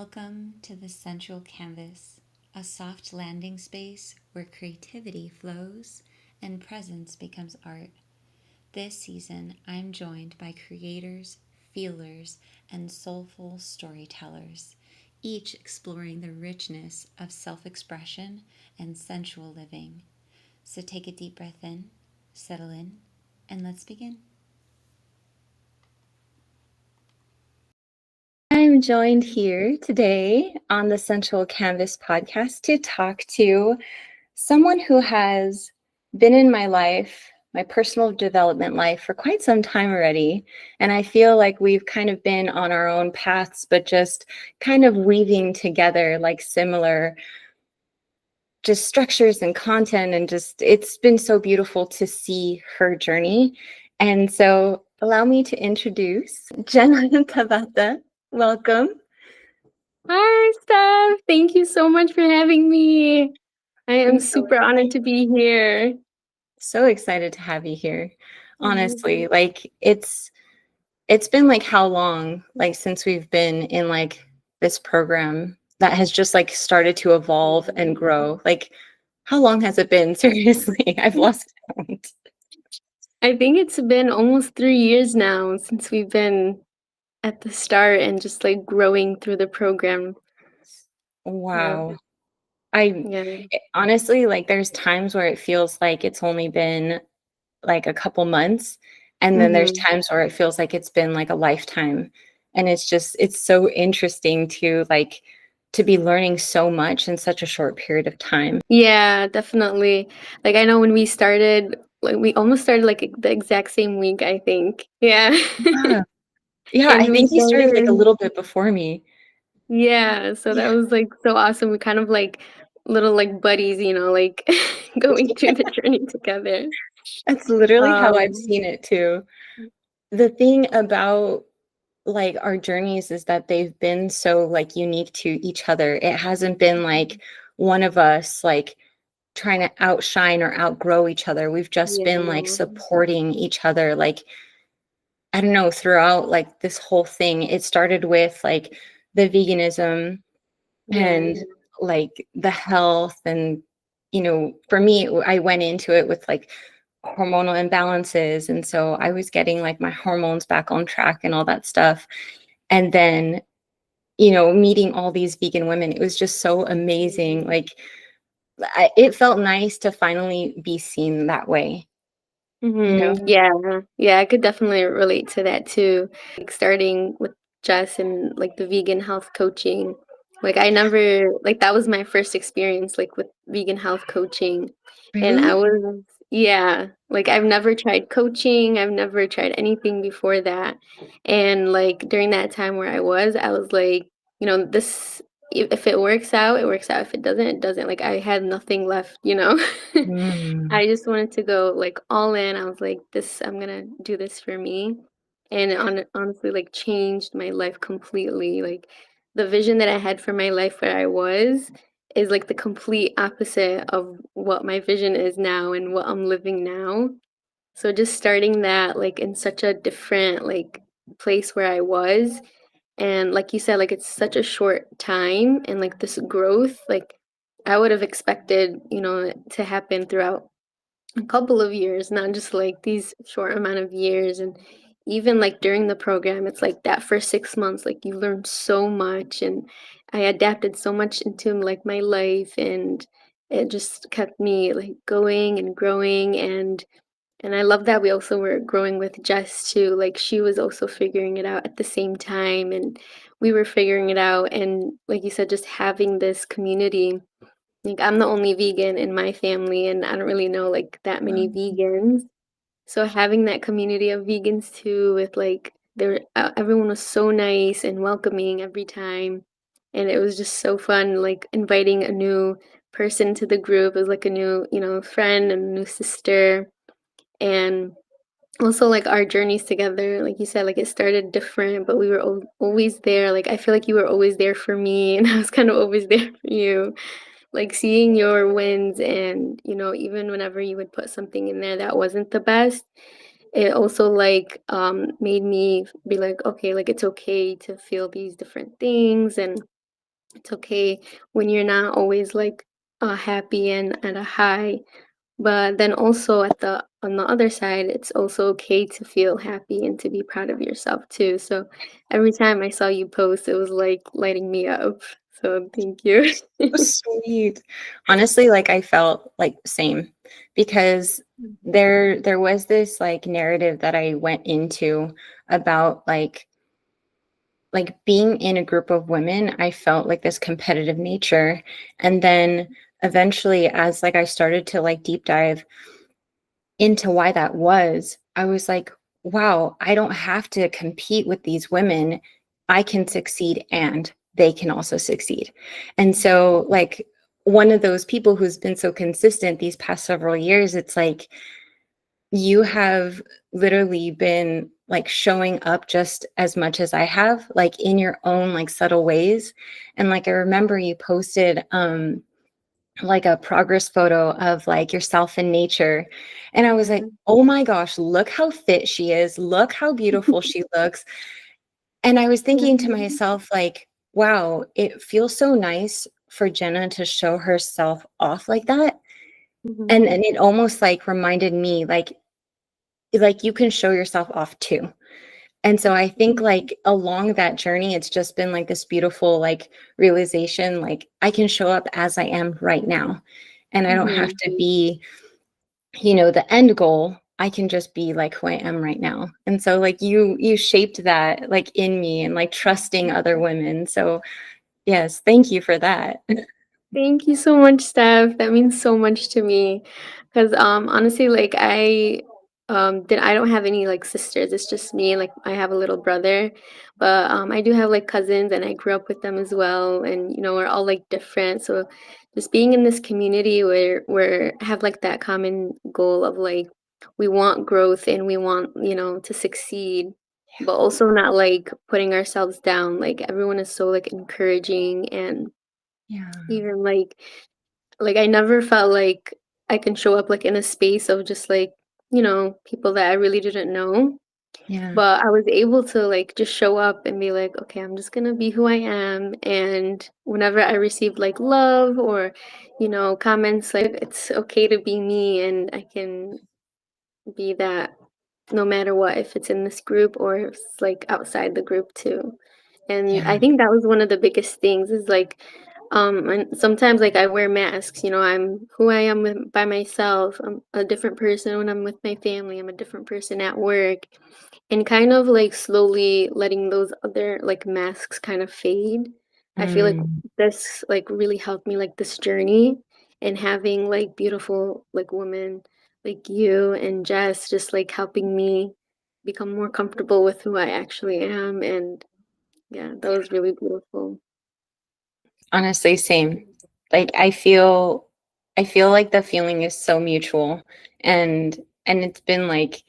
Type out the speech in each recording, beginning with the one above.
Welcome to the Sensual Canvas, a soft landing space where creativity flows and presence becomes art. This season, I'm joined by creators, feelers, and soulful storytellers, each exploring the richness of self expression and sensual living. So take a deep breath in, settle in, and let's begin. I'm joined here today on the Sensual Canvas podcast to talk to someone who has been in my life, my personal development life, for quite some time already. And I feel like we've kind of been on our own paths, but just kind of weaving together like similar just structures and content. And just, it's been so beautiful to see her journey. And so allow me to introduce Jennah Thabata. Welcome. Hi, Steph. Thank you so much for having me. I am super honored to be here. So excited to have you here. Honestly, like it's been like how long, like since we've been in like this program that has just like started to evolve and grow. Like how long has it been? Seriously, I've lost count. I think it's been almost 3 years now since we've been at the start and just like growing through the program. Wow. I Yeah. honestly, like there's times where it feels like it's only been like a couple months, and then there's Mm-hmm. times where it feels like it's been like a lifetime. And it's so interesting to like to be learning so much in such a short period of time. Yeah, definitely. Like I know when we started, like we almost started like the exact same week, I think. Yeah. Yeah. Yeah, I And we think you started like a started. little bit before me. Yeah, so that Yeah. was like so awesome. We kind of like little like buddies, like going through the journey together. That's literally how I've Um, seen it too. The thing about like our journeys is that they've been so like unique to each other. It hasn't been like one of us like trying to outshine or outgrow each other. We've just been like yeah, supporting each other. Like, I don't know, throughout like this whole thing. It started with like the veganism yeah, and like the health. And, for me, I went into it with like hormonal imbalances. And so I was getting like my hormones back on track and all that stuff. And then, meeting all these vegan women, it was just so amazing. Like, it felt nice to finally be seen that way, you know? yeah. I could definitely relate to that too. Like starting with Jess and like the vegan health coaching. Like I never like that was my first experience like with vegan health coaching. And I Really? was yeah, like I've never tried coaching. I've never tried anything before that. And like during that time where I was like, this if it works out, it works out. If it doesn't, it doesn't. Like I had nothing left. Mm. I just wanted to go like all in. I was like, I'm gonna do this for me. And honestly, like changed my life completely. Like the vision that I had for my life where I was is like the complete opposite of what my vision is now and what I'm living now. So just starting that like in such a different like place where I was. And like you said, like it's such a short time and like this growth, like I would have expected, to happen throughout a couple of years, not just like these short amount of years. And even like during the program, it's like that first 6 months, like you learn so much. And I adapted so much into like my life, and it just kept me like going and growing. And I love that we also were growing with Jess too. Like she was also figuring it out at the same time, and we were figuring it out. And like you said, just having this community, like, I'm the only vegan in my family, and I don't really know, like, that many vegans. So having that community of vegans too with, like, everyone was so nice and welcoming every time, and it was just so fun, like, inviting a new person to the group. It was like a new, friend and a new sister, and also, like, our journeys together, like you said, like, it started different, but we were always there. Like, I feel like you were always there for me, and I was kind of always there for you. Like, seeing your wins and, even whenever you would put something in there that wasn't the best, it also, like, made me be like, "Okay, like, it's okay to feel these different things," and It's okay when you're not always like happy and at a high. But then also at the on the other side, it's also okay to feel happy and to be proud of yourself too. So every time I saw you post, it was like lighting me up. So thank you. So sweet. Honestly, like I felt like same because there was this like narrative that I went into about like being in a group of women. I felt like this competitive nature. And then eventually as like I started to like deep dive into why that was, I was like, wow, I don't have to compete with these women. I can succeed and they can also succeed. And so, like, one of those people who's been so consistent these past several years, it's like you have literally been like showing up just as much as I have, like in your own like subtle ways. And like I remember you posted like a progress photo of like yourself in nature. And I was like, Yeah. oh my gosh, look how fit she is. Look how beautiful she looks. And I was thinking to Mhm. myself, like, wow, it feels so nice for Jennah to show herself off like that. Mhm. And it almost like reminded me, like you can show yourself off too. And so I think Mhm. like along that journey, it's just been like this beautiful like realization, like I can show up as I am right now. And I don't have Mhm. to be, the end goal. I can just be like who I am right now. And so like you shaped that like in me and like trusting other women. So yes, thank you for that. Thank you so much, Steph. That means so much to me. Cause honestly, like I don't have any like sisters. It's just me. Like I have a little brother, but I do have like cousins, and I grew up with them as well. And we're all like different. So just being in this community where we're have like that common goal of like we want growth and we want to succeed, but also not like putting ourselves down. Like everyone is so like encouraging, and Yeah. even like I never felt like I can show up like in a space of just like, people that I really didn't know. Yeah. But I was able to like just show up and be like, okay, I'm just gonna be who I am. And whenever I received like love or, comments, like it's okay to be me and I can be that no matter what, if it's in this group or if it's like outside the group too. And I Yeah. think that was one of the biggest things is like, and sometimes like I wear masks, I'm who I am by myself. I'm a different person when I'm with my family. I'm a different person at work. And kind of like slowly letting those other like masks kind of fade. I feel like Mm, this like really helped me like this journey and having like beautiful like women like you and Jess just like helping me become more comfortable with who I actually am. And yeah, that was really beautiful. honestly, same. Like I feel like the feeling is so mutual and it's been like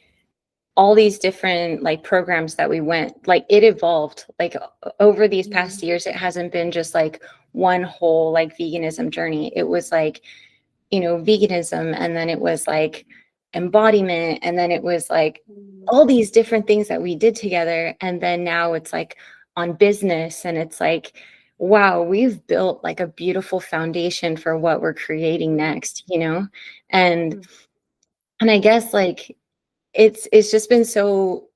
all these different like programs that we went like it evolved like over these past Mhm. years. It hasn't been just like one whole like veganism journey. It was like veganism, and then it was like embodiment, and then it was like Mhm. all these different things that we did together. And then now it's like on business, and it's like, wow, we've built like a beautiful foundation for what we're creating next. And Mhm. and I guess like it's just been so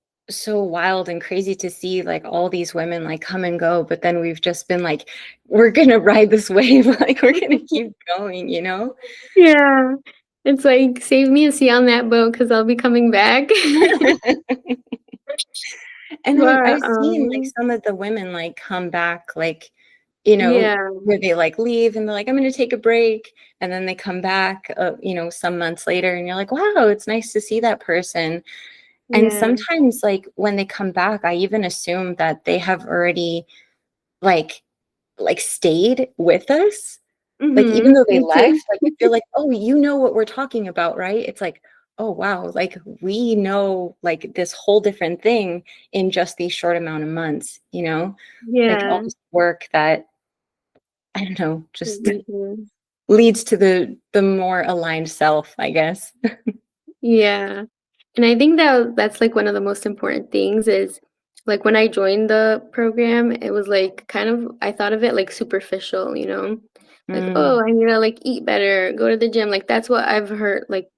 wild and crazy to see like all these women like come and go, but then we've just been like, we're gonna ride this wave, like we're gonna keep going. Yeah. It's like, save me a seat on that boat because I'll be coming back. And I've But, seen like some of the women like come back, like, yeah, where they like leave and they're like, I'm gonna take a break, and then they come back, some months later, and you're like, wow, it's nice to see that person. And yeah. sometimes like when they come back, I even assume that they have already like stayed with us. Like even Mhm. though they Me too. left, like I feel like, oh, you know what we're talking about, right? It's like, oh wow, like we know like this whole different thing in just these short amount of months. Like all Yeah. this work that I don't know, just Mhm. leads to the more aligned self, I guess. Yeah. And I think that that's like one of the most important things is Like when I joined the program, it was like kind of, I thought of it like superficial, you know? Like, Mm, oh, I need to like eat better, go to the gym. Like that's what I've heard. Like,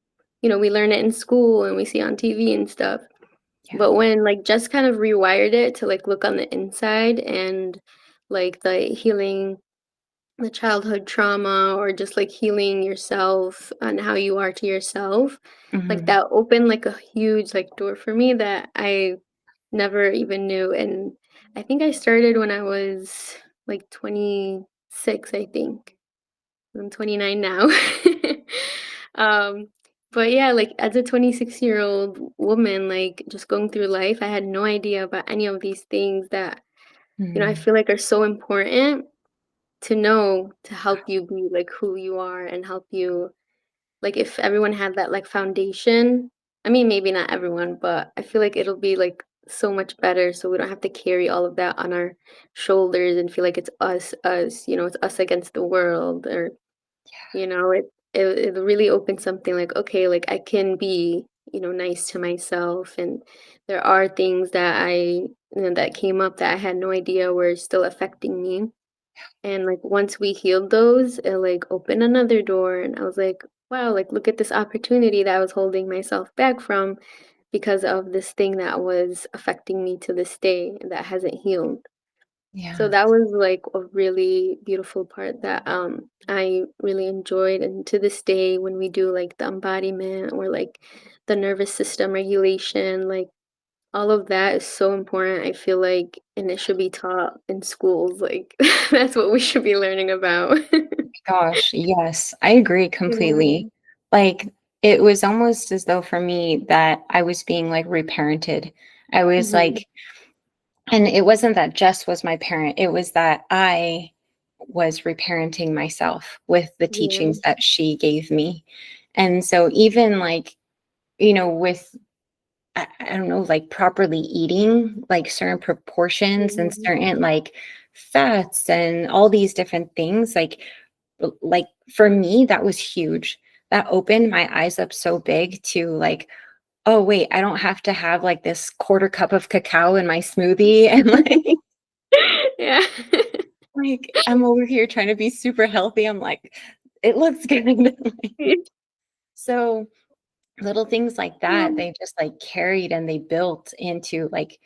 we learn it in school and we see on TV and stuff. yeah. But when like just kind of rewired it to like look on the inside and like the healing the childhood trauma or just like healing yourself and how you are to yourself, like Mhm. that opened like a huge like door for me that I never even knew. And I think I started when I was like 26, I think. I'm 29 now. um but yeah, like as a 26-year-old woman, like just going through life, I had no idea about any of these things that, I Mhm. feel like are so important to know to help you be like who you are and help you, like if everyone had that like foundation. I mean, maybe not everyone, but I feel like it'll be like so much better so we don't have to carry all of that on our shoulders and feel like it's us, it's us against the world. Or it really opens something like, okay, like I can be, nice to myself. And there are things that that came up that I had no idea were still affecting me. And like once we healed those, it like opened another door, and I was like, wow, like look at this opportunity that I was holding myself back from because of this thing that was affecting me to this day that hasn't healed. So Yeah. that was like a really beautiful part that I really enjoyed. And to this day, when we do like the embodiment or like the nervous system regulation, like all of that is so important, I feel like, and it should be taught in schools. Like that's what we should be learning about. Gosh, yes, I agree completely. Yeah. Like, it was almost as though for me that I was being like reparented. I was Mhm. like, and it wasn't that Jess was my parent, it was that I was reparenting myself with the Yeah. teachings that she gave me. And so, even like, with I don't know, like properly eating like certain proportions and Mhm. certain like fats and all these different things, like for me, that was huge. That opened my eyes up so big to like, oh wait, I don't have to have like this quarter cup of cacao in my smoothie and Yeah. like I'm over here trying to be super healthy. I'm like, it looks good. So little things like that, Um, they just like carried and they built into like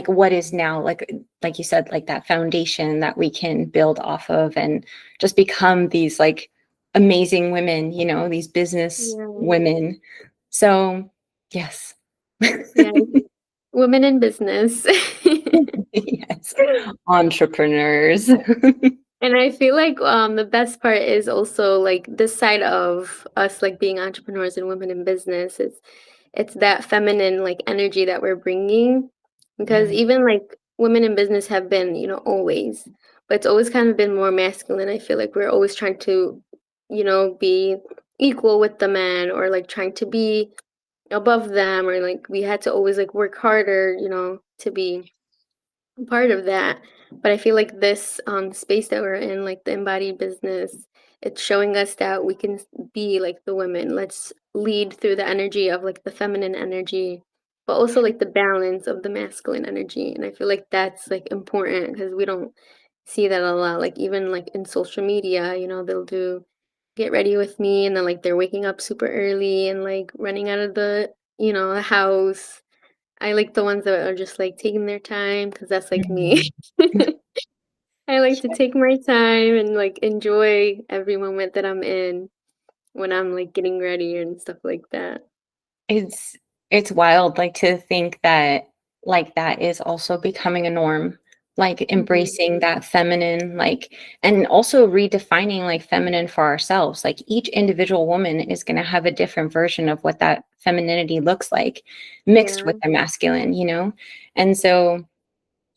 what is now like you said, like that foundation that we can build off of and just become these like amazing women, these business yeah. women. So yes. Yeah. Women in business. Yes, entrepreneurs. And I feel like the best part is also like this side of us like being entrepreneurs and women in business is it's that feminine like energy that we're bringing, because Mm, even like women in business have been, always, but it's always kind of been more masculine. I feel like we're always trying to, be equal with the men or like trying to be above them, or like we had to always like work harder, to be part of that. But I feel like this space that we're in, like the embodied business, it's showing us that we can be like the women. Let's lead through the energy of like the feminine energy, but also like the balance of the masculine energy. And I feel like that's like important because we don't see that a lot. Like even like in social media, they'll do get ready with me, and then like they're waking up super early and like running out of the house. I like the ones that are just, like, taking their time, because that's, like, me. mhm. I like to take my time and, like, enjoy every moment that I'm in when I'm, like, getting ready and stuff like that. It's it's wild, like, to think that, like, that is also becoming a norm, like, Mhm. embracing that feminine, like and also redefining, like, feminine for ourselves, like, each individual woman is gonna have a different version of what that femininity looks like, mixed Yeah. with the masculine, And so,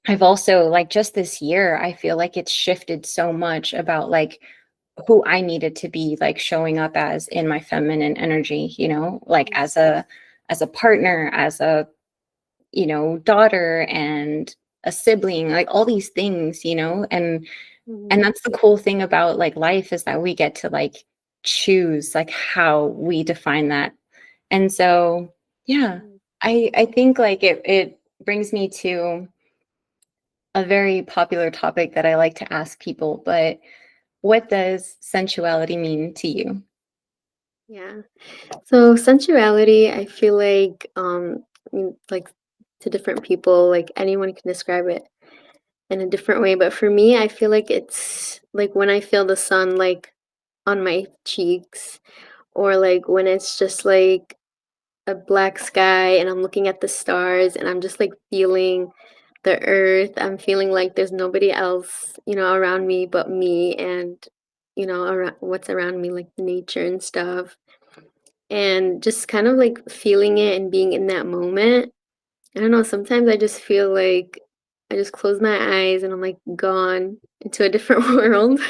I've also like, just this year, I feel like it's shifted so much about, like, who I needed to be like showing up as in my feminine energy, like Mm. as a partner, as a, daughter and a sibling, like all these things, and Mhm. that's the cool thing about like life is that we get to like choose like how we define that. And so, yeah, Mhm. I think like it brings me to a very popular topic that I like to ask people, but what does sensuality mean to you? Yeah. So sensuality, I feel like like to different people, like anyone can describe it in a different way, but for me, I feel like it's like when I feel the sun like on my cheeks, or like when it's just like a black sky and I'm looking at the stars and I'm just like feeling the earth. I'm feeling like there's nobody else, around me but me, and around what's around me, like the nature and stuff. And just kind of like feeling it and being in that moment. I don't know, sometimes I just feel like I just close my eyes and I'm like gone into a different world.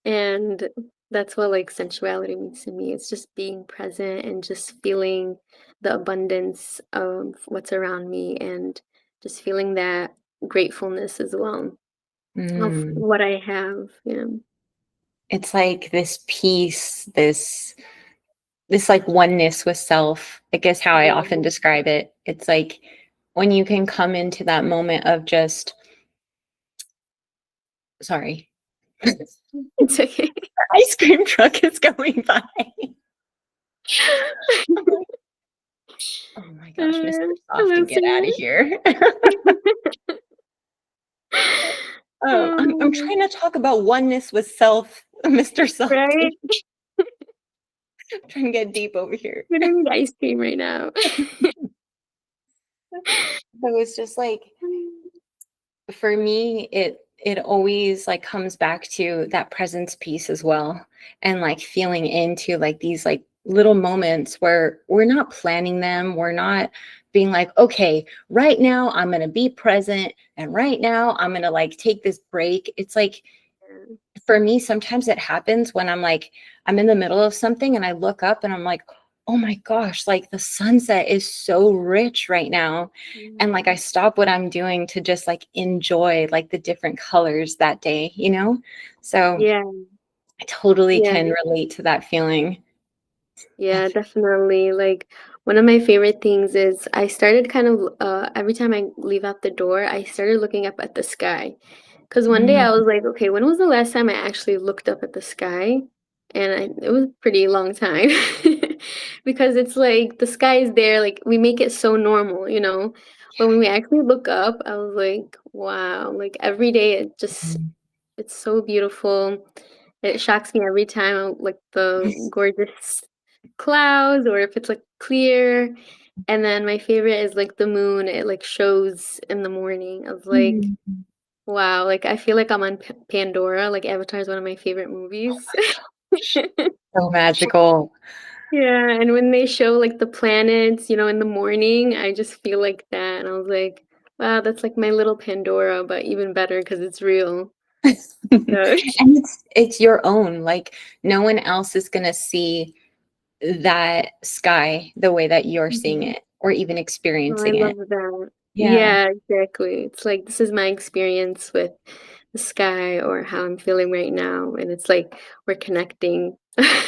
And that's what like sensuality means to me. It's just being present and just feeling the abundance of what's around me, and just feeling that gratefulness as well of Mm. what I have. Yeah. It's like this peace, this like oneness with self. I guess how I often Yeah. describe it. It's like when you can come into that moment of just, sorry, the It's okay. ice cream truck is going by. Oh my gosh, Mr. Softy, Hello, get out sir. of here. I'm Um, trying to talk about oneness with self, Mr. right? Softy. I'm trying to get deep over here. We're doing ice cream right now. So it's just like, for me, it always like comes back to that presence piece as well, and like feeling into like these like little moments where we're not planning them, we're not being like, okay, right now I'm going to be present, and right now I'm going to like take this break. It's like, for me, sometimes it happens when I'm like, I'm in the middle of something and I look up and I'm like, oh my gosh, like the sunset is so rich right now. And like I Mhm. stop what I'm doing to just like enjoy like the different colors that day, you know? So Yeah, I totally yeah. can relate to that feeling. Yeah, definitely. Like one of my favorite things is I started kind of every time I leave out the door, I started looking up at the sky. Because one day Mm, I was like, okay, when was the last time I actually looked up at the sky? And it was a pretty long time. Because it's like the sky is there, like we make it so normal, you know? But when we actually look up, I was like, wow, like every day mm. it's so beautiful. It shocks me every time, like the gorgeous clouds, or if it's like clear. And then my favorite is like the moon. It like shows in the morning. I was like, Mm. wow, like I feel like I'm on Pandora. Like Avatar is one of my favorite movies. So magical. Yeah, and when they show like the planets, in the morning, I just feel like that. And I was like, wow, that's like my little Pandora, but even better because it's real. And So, it's your own. Like no one else is gonna see that sky the way that you're seeing Mhm. it or even Oh, I experiencing it. love that. Yeah. Yeah, exactly. It's like this is my experience with the sky, or how I'm feeling right now, and it's like we're connecting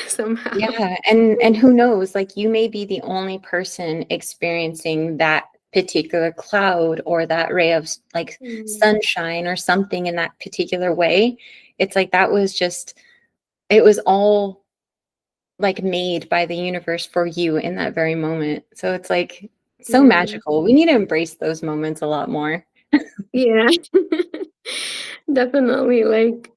somehow. Yeah, and who knows, like you may be the only person experiencing that particular cloud or that ray of like Mm, sunshine or something in that particular way. It's like that was just, it was all like made by the universe for you in that very moment. So it's like so yeah. magical. We need to embrace those moments a lot more. Yeah. Definitely, like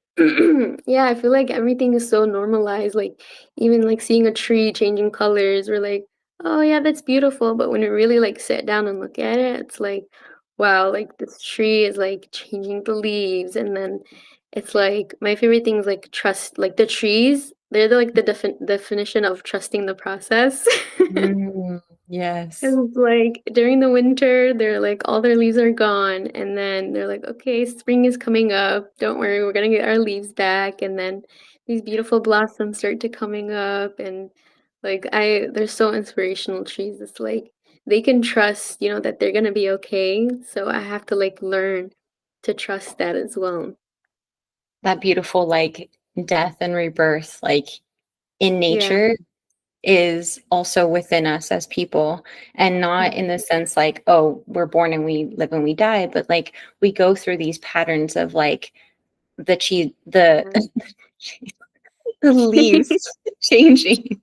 yeah, I feel like everything is so normalized, like, even, like, seeing a tree changing colors, we're like, "Oh, yeah, that's beautiful," but when you really, like, sit down and look at it, it's like, wow, like, this tree is, like, changing the leaves, and then it's like my favorite thing is, like, trust, like, the trees, they're the definition of trusting the process. Mm, yes. And like during the winter, they're like all their leaves are gone, and then they're like, okay, spring is coming up. Don't worry, we're gonna get our leaves back. And then these beautiful blossoms start to coming up, and like they're so inspirational trees. It's like they can trust, that they're gonna be okay. So I have to like learn to trust that as well. That beautiful like death and rebirth like in Yeah. nature. is also within us as people, and not in the sense like, oh, we're born and we live and we die, but like we go through these patterns of like the cheese, the Yeah. the leaves changing,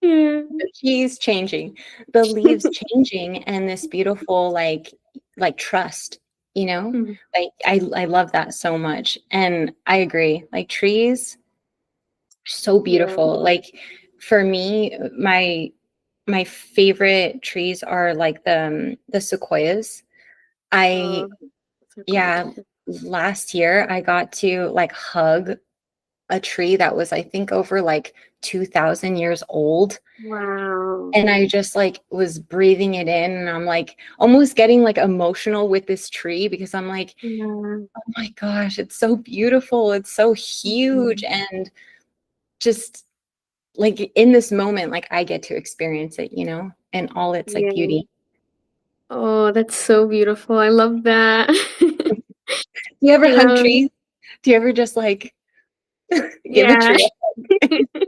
Yeah. the cheese changing, the leaves changing, and this beautiful like trust, you know? Mhm. Like I love that so much. And I agree. Like trees, so Yeah. beautiful. Like for me, my favorite trees are like the sequoias. I Oh, so Yeah, gorgeous. last year I got to like hug a tree that was I think over like 2000 years old, Wow. and I just like was breathing it in, and I'm like almost getting like emotional with this tree because I'm like, Yeah. oh my gosh, it's so beautiful, it's so huge, Mhm. and just like in this moment like I get to experience it, and all its like Yeah. beauty. Oh, that's so beautiful. I love that. Do you ever You hug know, trees? Do you ever just like give a yeah. tree a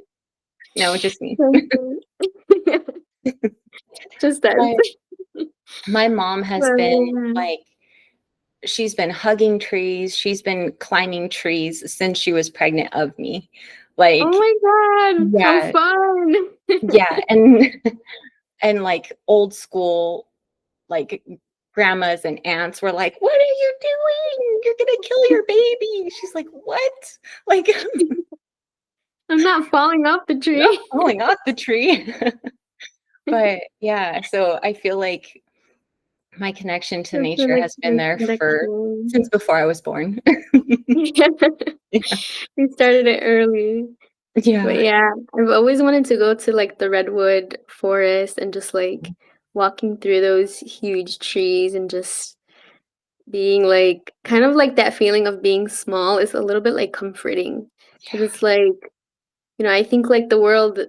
no, just me. So good. Just us. my my mom has But been yeah. like, she's been hugging trees, she's been climbing trees since she was pregnant of me. Oh Like, my God, how yeah, fun. yeah, and and like old school, like grandmas and aunts were like, "What are you doing? You're gonna kill your baby." She's like, "What?" Like, I'm not falling off the not tree. falling off the tree. But yeah, so I feel like my connection to That's an nature has been there for connection. since before I was born. Yeah. Yeah. We started it early. But Yeah. yeah, I've always wanted to go to like the redwood forest and just like walking through those huge trees and just being like kind of like that feeling of being small is a little bit like comforting because it's like, I think like the world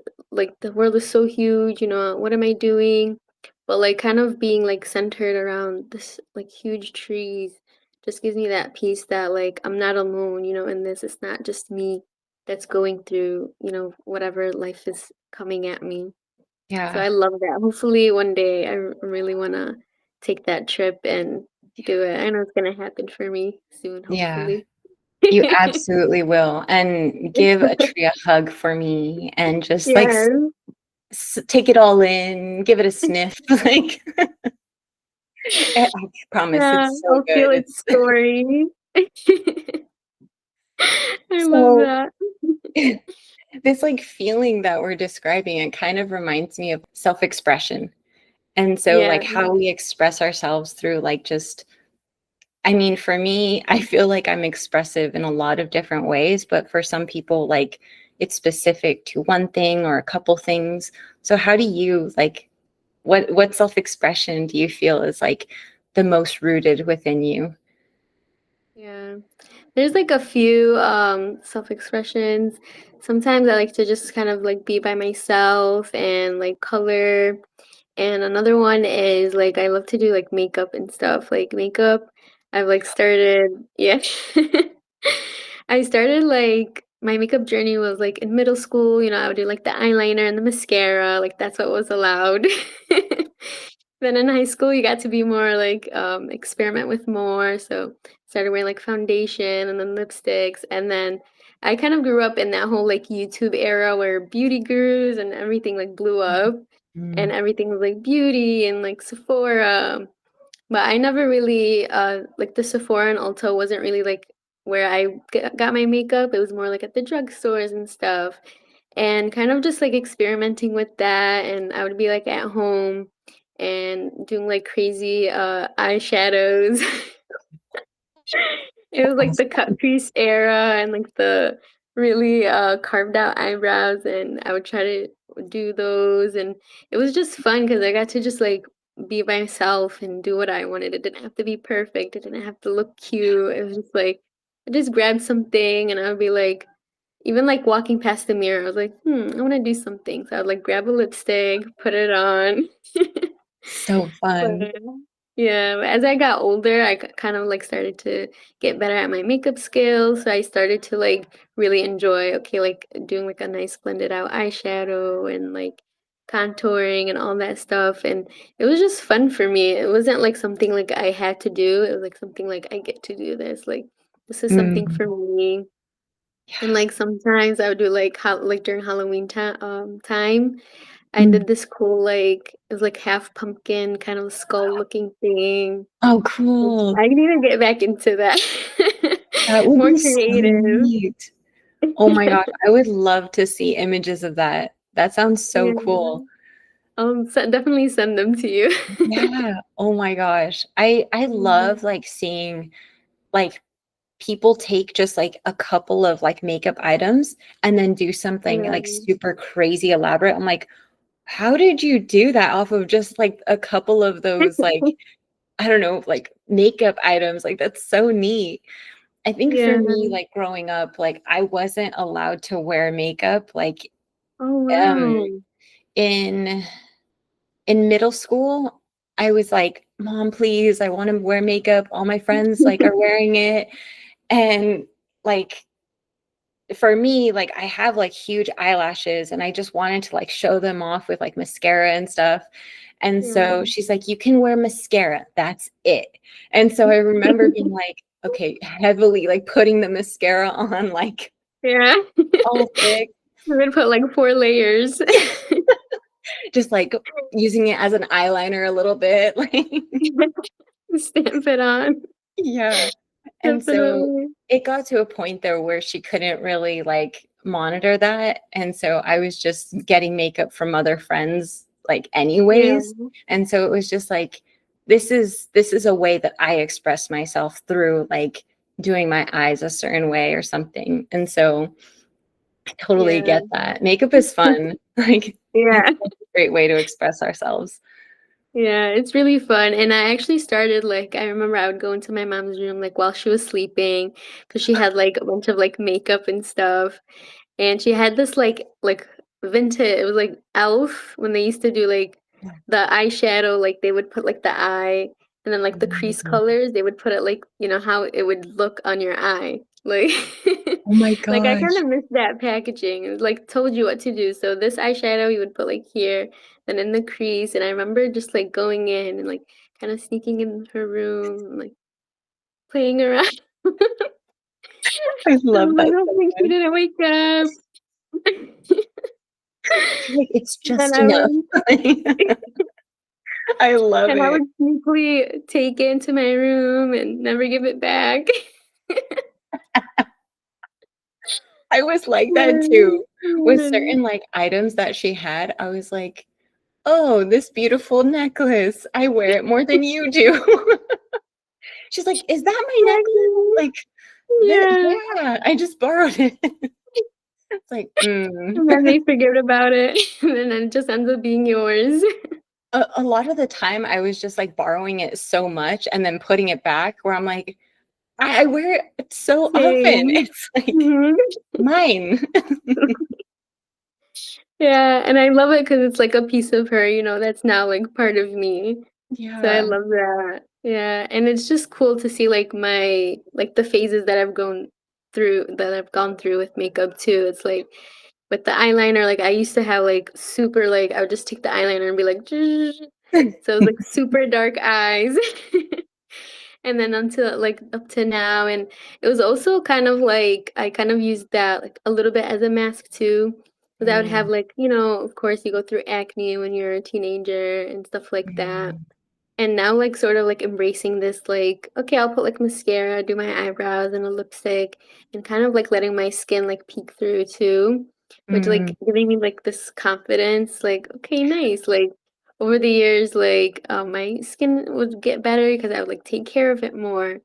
is so huge, what am I doing? But like kind of being like centered around this like huge trees just gives me that peace that like I'm not alone, in this. It's not just me that's going through, whatever life is coming at me. So Yeah. I love that. Hopefully one day really want to take that trip and do it. I know it's going to happen for me soon, Yeah. hopefully. You absolutely will. And give a tree a hug for me and just like Yes. take it all in, give it a sniff. Like, I promise Yeah, it's so I'll good. feel its It's story. I love so that. this like feeling that we're describing, it kind of reminds me of self-expression. And so Yeah, like how we express ourselves through like just, I mean, for me, I feel like I'm expressive in a lot of different ways, but for some people, like it's specific to one thing or a couple things. So how do you like, what self-expression do you feel is like the most rooted within you? yeah. There's like a few self-expressions. Sometimes I like to just kind of like be by myself and like color. And another one is like I love to do like makeup and stuff. Like makeup, I've like started, yeah. I started like my makeup journey was like in middle school, I would do like the eyeliner and the mascara, like that's what was allowed. Then in high school you got to be more like experiment with more. So started wearing like foundation and then lipsticks, and then I kind of grew up in that whole like YouTube era where beauty gurus and everything like blew up and Mm. everything was like beauty and like Sephora. But I never really like the Sephora and Ulta wasn't really like where I got my makeup. It was more like at the drugstores and stuff. And kind of just like experimenting with that, and I would be like at home and doing like crazy eyeshadows. It was like the cut crease era and like the really carved out eyebrows, and I would try to do those, and it was just fun because I got to just like be myself and do what I wanted. It didn't have to be perfect. It didn't have to look cute. It was just like I just grabbed something and I would be like, even like walking past the mirror, I was like, I want to do something. So I would like grab a lipstick, put it on. So But fun. Yeah, as I got older, I kind of like started to get better at my makeup skills. So I started to like really enjoy, okay, like doing like a nice blended out eyeshadow and like contouring and all that stuff. And it was just fun for me. It wasn't like something like I had to do. It was like something like I get to do this. Like this is something Mm, for me. And yeah. like sometimes I would do like how like during Halloween time. I Mm. did this cool like it was like half pumpkin kind of skull looking thing. Oh, cool. I need to get back into that. That would More be so creative. neat. Oh my gosh, I would love to see images of that. That sounds so Yeah. cool. I'll definitely send them to you. Yeah. Oh my gosh. I Mhm. love like seeing like people take just like a couple of like makeup items and then do something Yeah. like super crazy elaborate. I'm like, how did you do that off of just like a couple of those like I don't know, like makeup items? Like that's so neat. I think for Yeah. me, like growing up, like I wasn't allowed to wear makeup. Like Oh, um wow. in in middle school, I was like, "Mom, please, I want to wear makeup. All my friends like are wearing it." And like for me, like I have like huge eyelashes and I just wanted to like show them off with like mascara and stuff. And so Yeah. she's like, "You can wear mascara. That's it." And so I remember being like, okay, heavily like putting the mascara on like Yeah. all thick. I'm gonna put like 4 layers. Just like using it as an eyeliner a little bit. Like Stamp it on. yeah. And so Definitely. it got to a point though where she couldn't really like monitor that. And so I was just getting makeup from other friends like Yeah. anyways. And so it was just like this is a way that I express myself through like doing my eyes a certain way or something. And so I totally Yeah. get that. Makeup is fun. Like it's Yeah. such a great way to express ourselves. Yeah, it's really fun. And I actually started like I remember I would go into my mom's room like while she was sleeping because she had like a bunch of like makeup and stuff. And she had this like vintage it was like Elf when they used to do like the eyeshadow, like they would put like the eye and then like the crease Mm. colors, they would put it like, you know, how it would look on your eye. Like Oh my like I kind gosh. of missed that packaging. It was like told you what to do. So this eyeshadow you would put like here, then in the crease. And I remember just like going in and like kind of sneaking in her room, and, like playing around. I I love was like, that so hoping she much. didn't wake up. You're like, "It's Then just I enough." would I love and I it. would sneakily take it into my room and never give it back. I was like that Yeah, too. With literally. certain, like, items that she had, I was like, "Oh, this beautiful necklace. I wear it more than you do." She's like, "Is that my necklace?" Exactly. Like, "Thi Yeah. yeah, I just borrowed it." It's like, "Mm." And then they forget about it, and then it just ends up being yours. A lot of the time, I was just, like, borrowing it so much and then putting it back where I'm like, I wear it so often." Same. It's like, Mhm. mine. Yeah, and I love it because it's like a piece of her, you know, that's now like part of me. So I Yeah. love that. Yeah, and it's just cool to see like my like the phases that I've gone through with makeup too. It's like with the eyeliner, like I used to have like super like I would just take the eyeliner and be like, so it was like super dark eyes. And then until like up to now, and it was also kind of like I kind of used that like a little bit as a mask too. Because I would have Mm, like, you know, of course you go through acne when you're a teenager and stuff like that. mm, And now, like, sort of like embracing this, like, okay, I'll put like mascara, do my eyebrows and a lipstick, and kind of like letting my skin like peek through too, which mm. like giving me like this confidence, like, okay, nice. Like, over the years, like, my skin would get better because I would like take care of it more.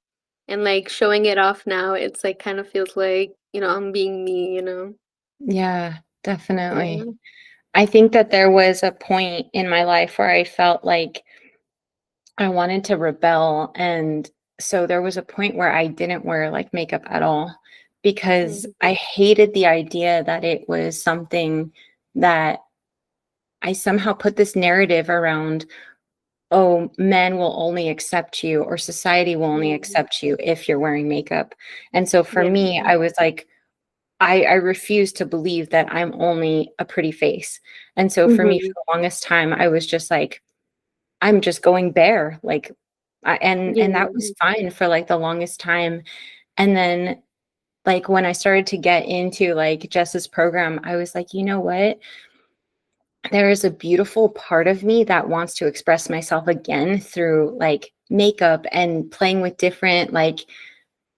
And like showing it off now, it's like kind of feels like, you know, I'm being me, you know? Yeah, definitely. Yeah. I think that there was a point in my life where I felt like I wanted to rebel, and so there was a point where I didn't wear, like, makeup at all because Mhm. I hated the idea that it was something that I somehow put this narrative around oh, men will only accept you or society will only Mhm. accept you if you're wearing makeup. And so for Yeah. me, I was like, I refuse to believe that I'm only a pretty face. And so for me, for Mhm. the longest time, I was just like, I'm just going bare. Like, and that was Yeah. fine for like the longest time. And then like when I started to get into like Jess's program, I was like, you know what? There is a beautiful part of me that wants to express myself again through like makeup and playing with different like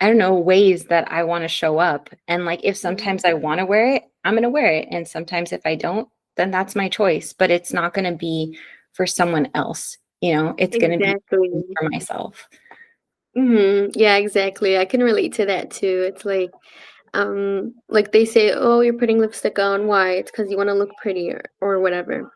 I don't know ways that I want to show up. And like if Mhm. sometimes I want to wear it, I'm going to wear it, and sometimes if I don't, then that's my choice, but it's not going to be for someone else, you know, it's going to be Exactly. for myself. Yeah, exactly. I can relate to that too. It's like they say, "Oh, you're putting lipstick on. Why? It's because you want to look prettier or whatever."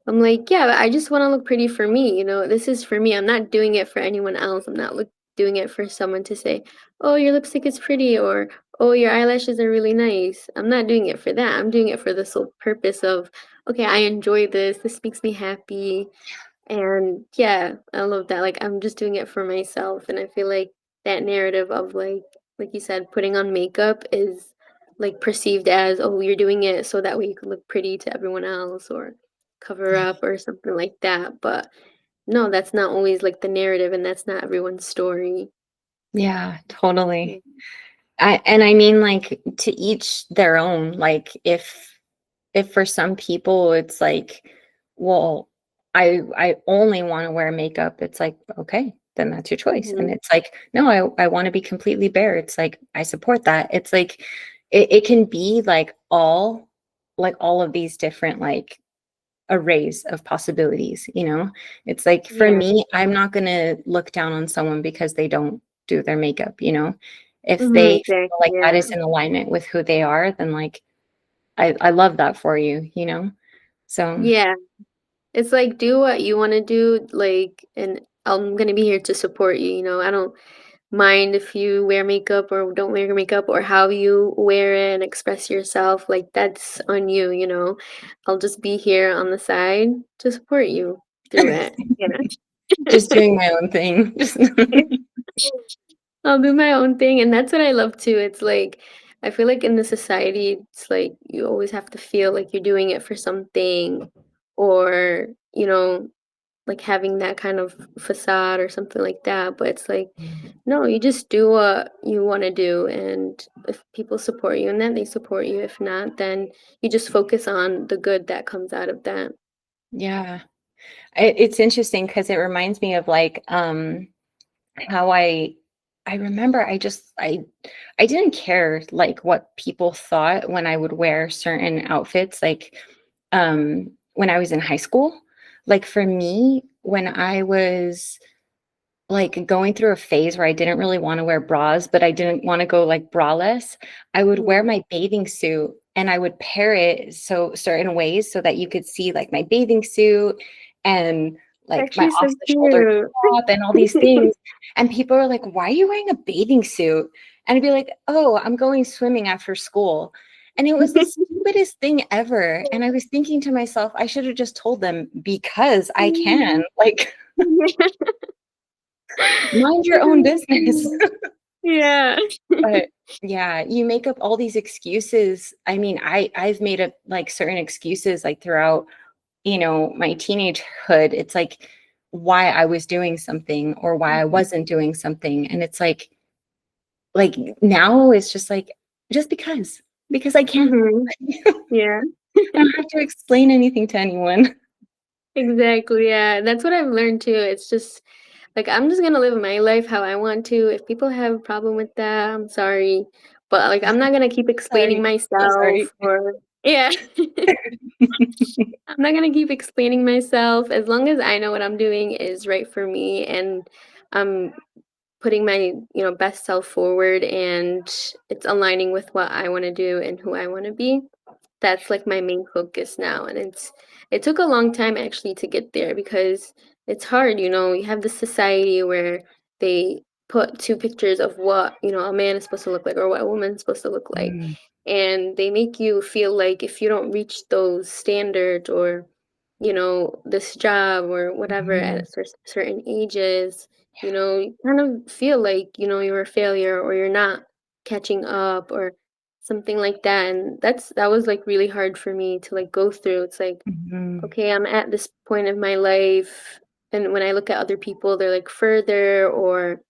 I'm like, "Yeah, but I just want to look pretty for me. This is for me. I'm not doing it for anyone else. I'm not doing it for someone to say, "Oh, your lipstick is pretty," or "Oh, your eyelashes are really nice." I'm not doing it for that. I'm doing it for the sole purpose of, okay, I enjoy this. This makes me happy. And yeah, I love that. Like I'm just doing it for myself. And I feel like that narrative of like you said, putting on makeup is like perceived as, oh, you're doing it so that way you can look pretty to everyone else or cover Yeah. up or something like that. But no, that's not always like the narrative and that's not everyone's story. Yeah, totally. Yeah. And I mean, like, to each their own. Like, if for some people it's like, well, I only want to wear makeup, it's like, okay, then that's your choice. And Hmm. it's like, no, I want to be completely bare. It's like, I support that. It's like, it can be like all of these different like arrays of possibilities, you know? It's like for Yeah. me, I'm not gonna look down on someone because they don't do their makeup, you know? If they feel Exactly. like that Yeah. is in alignment with who they are, then like I love that for you, you know? So Yeah. It's like do what you want to do, like, and I'm gonna be here to support you. I don't mind if you wear makeup or don't wear makeup or how you wear it and express yourself. Like that's on you. I'll just be here on the side to support you through it. just doing my own thing. Just I'll do my own thing, and that's what I love too. It's like I feel like in the society, it's like you always have to feel like you're doing it for something, or like having that kind of facade or something like that. But it's like, no, you just do what you want to do. And if people support you in that, they support you. If not, then you just focus on the good that comes out of that. yeah. It's interesting because it reminds me of like how I remember I didn't care like what people thought when I would wear certain outfits like when I was in high school. Like for me, when I was like going through a phase where I didn't really want to wear bras, but I didn't want to go like braless, I would wear Mhm. my bathing suit and I would pair it so certain ways so that you could see like my bathing suit and like my Actually, off so the shoulder cute. top and all these things. And people are like, "Why are you wearing a bathing suit?" And I'd be like, "Oh, I'm going swimming after school." And it was the stupidest thing ever. And I was thinking to myself, I should have just told them because I can. Like, mind your own business. Yeah. But yeah, you make up all these excuses. I mean, I've made up like certain excuses like throughout, you know, my teenagehood. It's like why I was doing something or why I wasn't doing something. And it's like now it's just because I can. Hmm. I Yeah. don't have to explain anything to anyone. Exactly. Yeah. That's what I've learned too. It's just like I'm just gonna live my life how I want to. If people have a problem with that, I'm sorry. But like I'm not gonna keep explaining Sorry. So sorry. myself or yeah. I'm not gonna keep explaining myself as long as I know what I'm doing is right for me and I'm putting my best self forward and it's aligning with what I want to do and who I want to be. That's like my main focus now, and it took a long time actually to get there because it's hard. You have this society where they put two pictures of what a man is supposed to look like or what a woman is supposed to look like, Mm, and they make you feel like if you don't reach those standards or this job or whatever Mhm. at certain ages, you kind of feel like, you're a failure or you're not catching up or something like that. And that was like really hard for me to like go through. It's like, Mhm. okay, I'm at this point of my life. And when I look at other people, they're like further or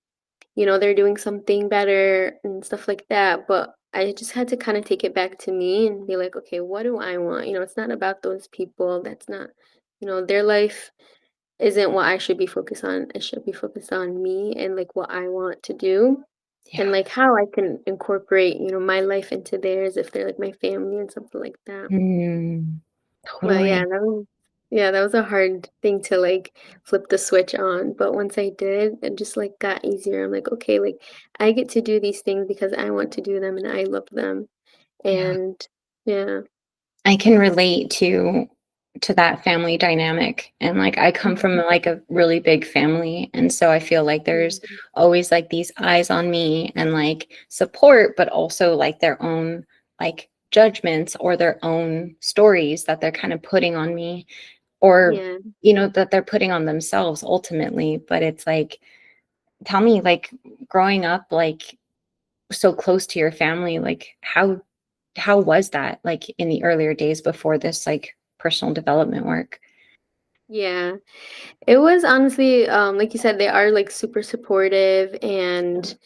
they're doing something better and stuff like that. But I just had to kind of take it back to me and be like, okay, what do I want? It's not about those people. That's not, their life isn't what I should be focused on. It should be focused on me and like what I want to do and Yeah. like how I can incorporate, my life into theirs if they're like my family and something like that. Mm. But Totally. yeah, that was a hard thing to like flip the switch on. But once I did, it just like got easier. I'm like, okay, like I get to do these things because I want to do them and I love them. Yeah. And yeah. I can relate to that family dynamic, and, like, I come from, Mhm. like, a really big family, and so I feel like there's Mhm. always, like, these eyes on me and, like, support, but also, like, their own, like, judgments or their own stories that they're kind of putting on me or, Yeah. that they're putting on themselves ultimately, but it's like, tell me, like, growing up, like, so close to your family, like, how was that, like, in the earlier days before this, like, personal development work? Yeah. It was honestly, like you said, they are like super supportive and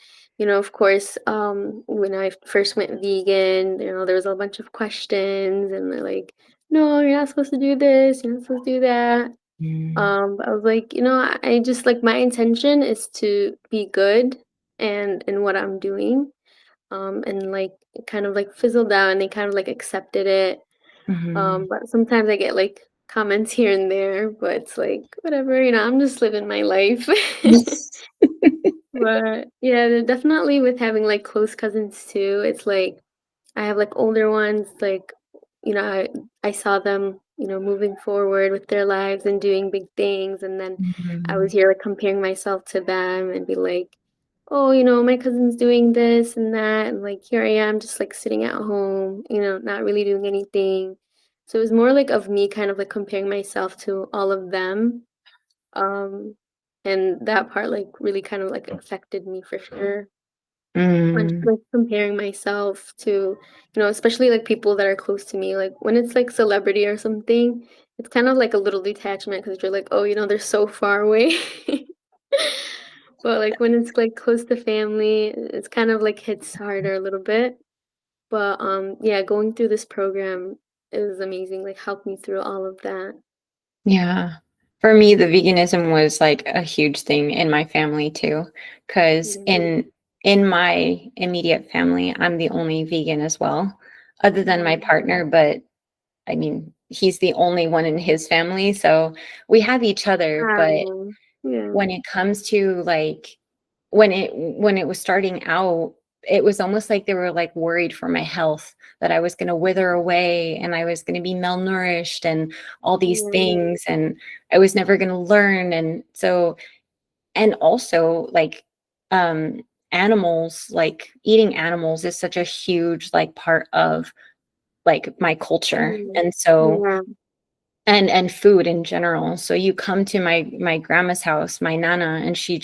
of course, when I first went vegan, there was a bunch of questions and they're like, no, you're not supposed to do this, you're not supposed to do that. Mm, But I was like, I just like my intention is to be good and in what I'm doing. And like it kind of like fizzled out and they kind of like accepted it. mhm. But sometimes I get like comments here and there, but it's like whatever, I'm just living my life. But yeah, definitely with having like close cousins too, it's like I have like older ones, like, I saw them, moving forward with their lives and doing big things. And then I was Mhm, here like comparing myself to them and be like, oh, my cousin's doing this and that. And like, here I am just like sitting at home, not really doing anything. So it was more like of me kind of like comparing myself to all of them. Um, and that part like really kind of like affected me for sure. I'm just, mm, like, comparing myself to, especially, like, people that are close to me, like, when it's, like, celebrity or something, it's kind of like a little detachment because 'cause you're like, "Oh, they're so far away." But, like, when it's, like, close to family, it's kind of, like, hits harder a little bit. But, yeah, going through this program is amazing, like, helped me through all of that. yeah. For me, the veganism was, like, a huge thing in my family too, because Yeah. in my immediate family, I'm the only vegan as well, other than my Mhm. partner, but, I mean, he's the only one in his family, so we have each other, but Yeah. when it comes to, like, when it was starting out, it was almost like they were, like, worried for my health, that I was gonna wither away, and I was gonna be malnourished, and all these Yeah. things, and I was never gonna learn, and so and also, like, um, animals, like, eating animals is such a huge, like, part of, like, my culture, Mhm. and so Yeah. and food in general. So you come to my grandma's house, my nana, and she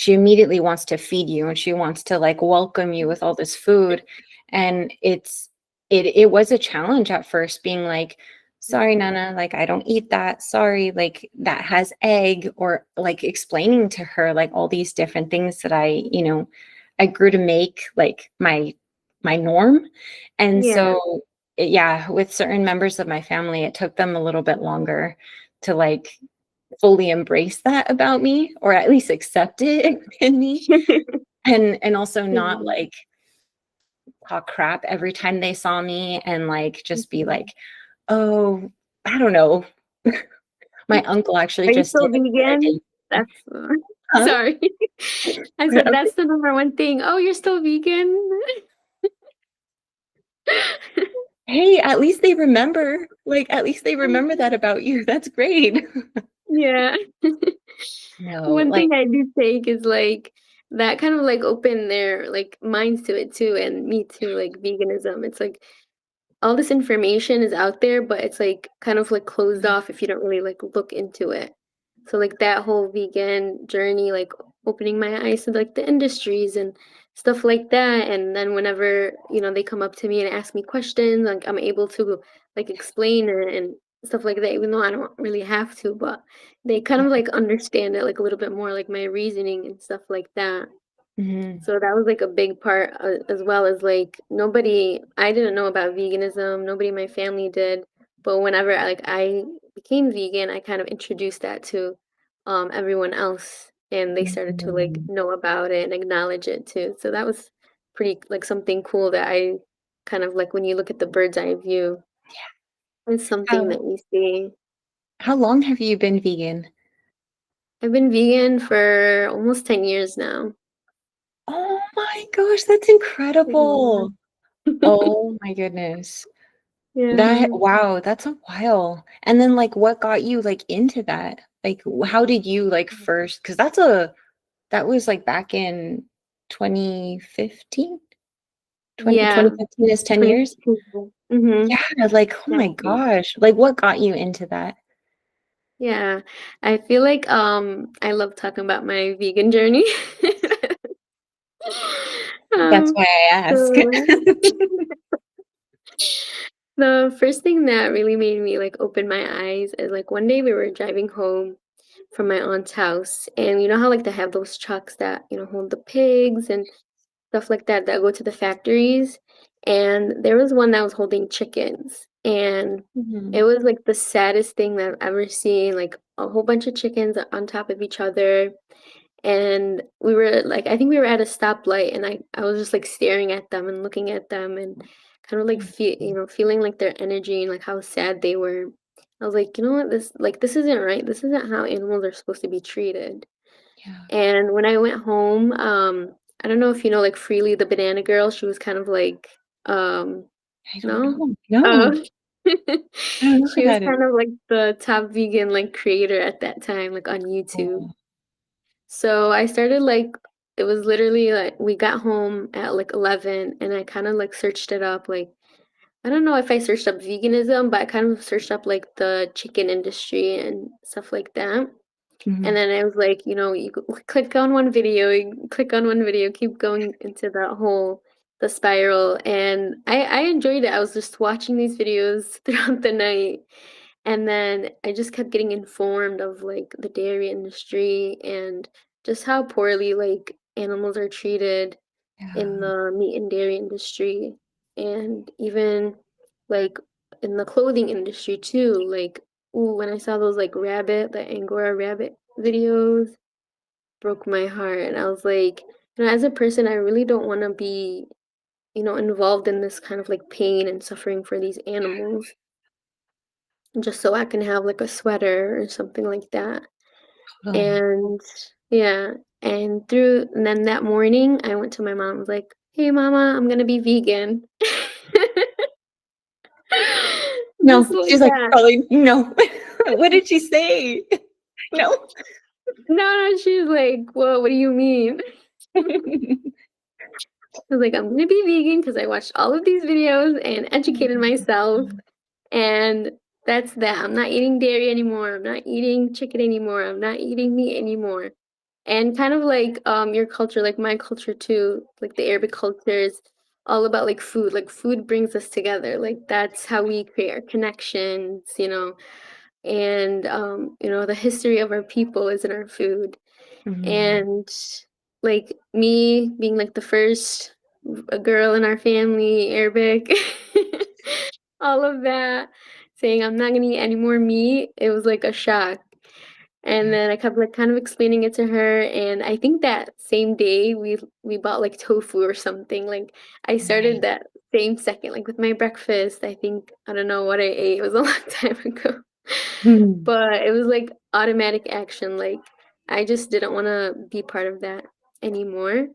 immediately wants to feed you and she wants to like welcome you with all this food. And it was a challenge at first being like, sorry, Mhm. nana, like I don't eat that. Sorry, like that has egg, or like explaining to her like all these different things that I grew to make like my norm. And Yeah. so yeah, with certain members of my family, it took them a little bit longer to like fully embrace that about me, or at least accept it in me, and also not Mhm. like talk crap every time they saw me and like just be like, Mhm. oh, I don't know. My uncle actually Are you just did still it the other vegan? day. That's Huh? sorry. I said that's the number one thing. "Oh, you're still vegan?" Hey, at least they remember. Like, at least they remember that about you. That's great. Yeah. No, One like thing I do take is, like, that kind of, like, opened their, like, minds to it too, and me too, like, veganism. It's like all this information is out there, but it's like kind of like closed off if you don't really like look into it. So like that whole vegan journey, like opening my eyes to like the industries and stuff like that. And then whenever, they come up to me and ask me questions, like I'm able to like explain it and stuff like that, even though I don't really have to, but they kind of like understand it like a little bit more, like my reasoning and stuff like that. Mhm. So that was like a big part, as well as like I didn't know about veganism. Nobody in my family did. But whenever I became vegan, I kind of introduced that to everyone else, and they started to like Mhm. know about it and acknowledge it too. So that was pretty like something cool that I kind of like when you look at the bird's eye view, it's something How that you see. how long have you been vegan? I've been vegan for almost 10 years now. Oh my gosh, that's Yeah. incredible. Oh my goodness. That Yeah. wow, that's a while. And then like what got you like into that? Like how did you like first because that was like back in 2015? Yeah. 2015 is 10 years? 2015. Mhm. Yeah, like oh my Exactly. gosh. Like what got you into that? Yeah. I feel like, I love talking about my vegan journey. That's Um, why I ask. so the first thing that really made me, like, open my eyes is, like, one day we were driving home from my aunt's house, and you know how, like, they have those trucks that, hold the pigs and stuff like that that go to the factories, and there was one that was holding chickens, and it Mhm. was, like, the saddest thing that I've ever seen, like, a whole bunch of chickens on top of each other, and we were, like I think we were at a stoplight, and I was just, like, staring at them and looking at them and kind of, like, feeling, like, their energy and, like, how sad they were. I was like, "You know what? This isn't right. This isn't how animals are supposed to be treated." Yeah. And when I went home, I don't know if you know like Freely the Banana Girl. She was kind of like, um, I don't no? know. No. Oh. I don't know who She was that is. kind of like the top vegan like creator at that time, like on YouTube. Oh. So I started like it was literally like we got home at like 11 and I kind of like searched it up like I don't know if I searched up veganism, but I kind of searched up like the chicken industry and stuff like that. And Mhm. then I was like, you click on one video, you click on one video, keep going into that whole the spiral. And I enjoyed it. I was just watching these videos throughout the night. And then I just kept getting informed of like the dairy industry and just how poorly like animals are treated in Yeah. the meat and dairy industry. And even like in the clothing industry too. Like, ooh, when I saw those like the Angora rabbit videos, broke my heart. And I was like, as a person, I really don't want to be, involved in this kind of like pain and suffering for these animals just so I can have like a sweater or something like that. Totally. And yeah, and then that morning, I went to my mom, I was like, "Hey, mama, I'm gonna be vegan." Just No, like she's like, that. probably no. What did she say? No. No, no, she was like, "Well, what do you mean?" I was like, "I'm gonna be vegan because I watched all of these videos and educated myself, and that's that. I'm not eating dairy anymore. I'm not eating chicken anymore. I'm not eating meat anymore." And kind of like your culture, like my culture too, like the Arabic culture is all about like food. Like food brings us together. Like that's how we create our connections, and the history of our people is in our food. Mhm. And like me being like the first a girl in our family, Arabic, all of that, saying I'm not gonna eat any more meat, it was like a shock. And Yeah. then I kept like kind of explaining it to her, and I think that same day we bought like tofu or something. Like I started Right. that same second, like with my breakfast. I think I don't know what I ate. It was a long time ago. Hmm. But it was like automatic action. Like I just didn't want to be part of that anymore.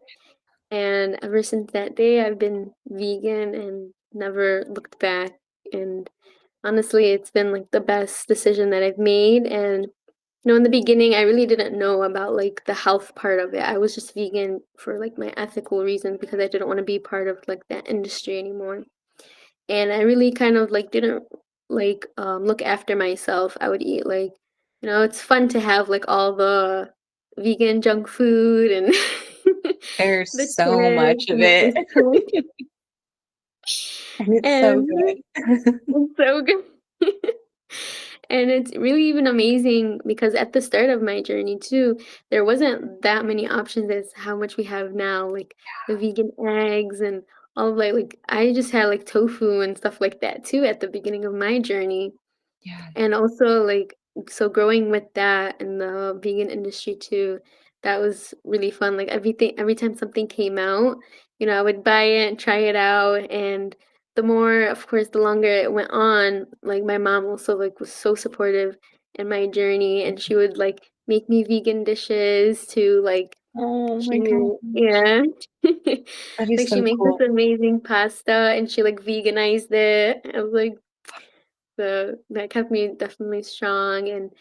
And ever since that day, I've been vegan and never looked back. And honestly, it's been like the best decision that I've made. And in the beginning, I really didn't know about like the health part of it. I was just vegan for like my ethical reasons because I didn't want to be part of like that industry anymore. and I really kind of like didn't like look after myself. I would eat like, it's fun to have like all the vegan junk food and There's the so much chips of and the it, ice cream. and it's so And good. it's so good. And it's really even amazing because at the start of my journey too, there wasn't that many options as how much we have now, like the vegan eggs and all of like I just had like tofu and stuff like that too at the beginning of my journey. Yeah, And also, like, so growing with that in the vegan industry too, that was really fun. Like every time something came out, I would buy it and try it out. And the more, of course, the longer it went on, like my mom also like was so supportive in my journey, and she would like make me vegan dishes to like oh my she gosh, yeah. that is Like she so makes this cool. amazing pasta and she like veganized it. I was like, so that kept me definitely strong. And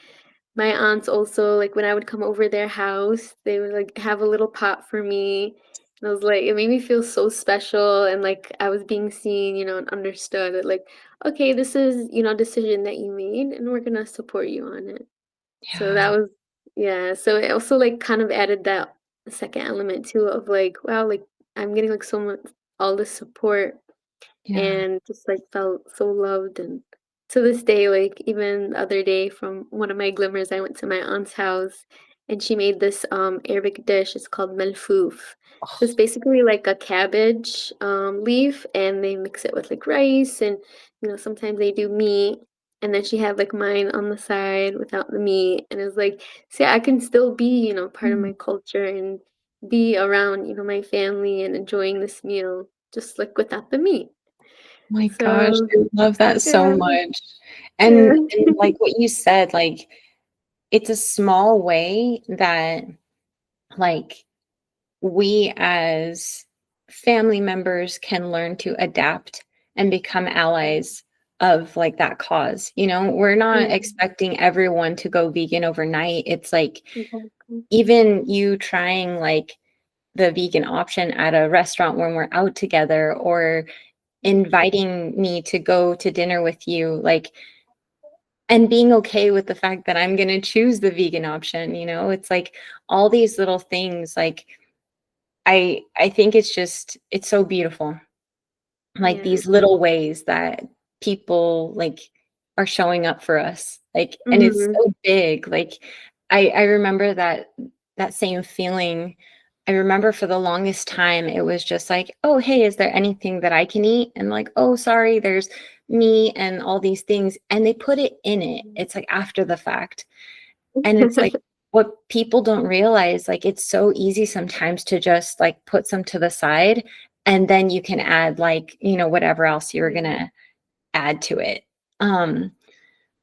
my aunts also, like when I would come over their house, they would like have a little pot for me. And I was like, it made me feel so special and like I was being seen, and understood that like, okay, this is, a decision that you made and we're gonna support you on it. So that Yeah, was yeah. So it also like kind of added that second element too of like, wow, like I'm getting like so much all this support yeah. and just like felt so loved. And to this day, like even the other day from one of my glimmers, I went to my aunt's house and she made this Arabic dish. It's called malfouf. So it's Oh, basically like a cabbage leaf and they mix it with like rice and sometimes they do meat. And then she had like mine on the side without the meat. And it was like, see, I can still be, part of mm. my culture and be around, my family and enjoying this meal just like without the meat. My gosh, So, I love that so yeah, much. yeah. And like what you said, like it's a small way that like we as family members can learn to adapt and become allies of like that cause. We're not Yeah, expecting everyone to go vegan overnight. It's like exactly. even you trying like the vegan option at a restaurant when we're out together or inviting me to go to dinner with you, like, and being okay with the fact that I'm going to choose the vegan option. It's like all these little things, like I think it's so beautiful, like Yeah. these little ways that people like are showing up for us, like, and it's Mhm. so big. Like I remember that same feeling. I remember for the longest time it was just like, oh hey, is there anything that I can eat? And like, oh sorry, there's meat and all these things, and they put it in it. It's like after the fact. And it's like what people don't realize, like it's so easy sometimes to just like put some to the side and then you can add like, whatever else you're Yeah. gonna add to it. Um,